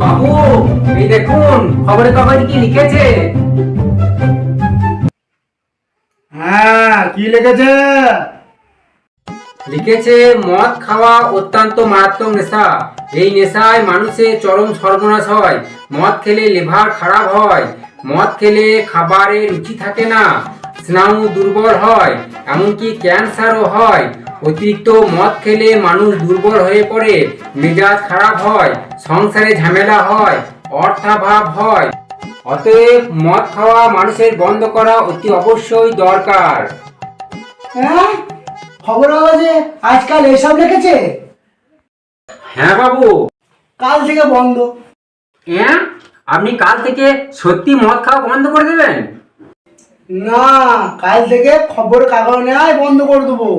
বাবু, এই দেখুন খবরের কাগজে কি লিখেছে। হ্যাঁ, কি লিখেছে? লিখেছে মদ খাওয়া অত্যন্ত মারাত্মক নেশা। এই নেশায় মানুষের চরম সর্বনাশ হয়। মদ খেলে লিভার খারাপ হয়, মদ খেলে খাবারে রুচি থাকে না, স্নায়ু দুর্বল হয়, এমনকি ক্যান্সারও হয়। অতিরিক্ত মদ খেলে মানুষ দুর্বল হয়ে পড়ে, মেজাজ খারাপ হয়, সংসারে ঝামেলা হয়, অর্থাভাব হয়। অতএব মদ খাওয়া মানুষের বন্ধ করা অতি অবশ্যই দরকার। হ্যাঁ, খবর কাগজে আজকাল এসব লিখেছে? হ্যাঁ বাবু। কাল থেকে বন্ধ। হ্যাঁ, আপনি কাল থেকে সত্যি মদ খাওয়া বন্ধ করে দেবেন? না, কাল থেকে খবর কাগজ নেওয়াই বন্ধ করে দেবো।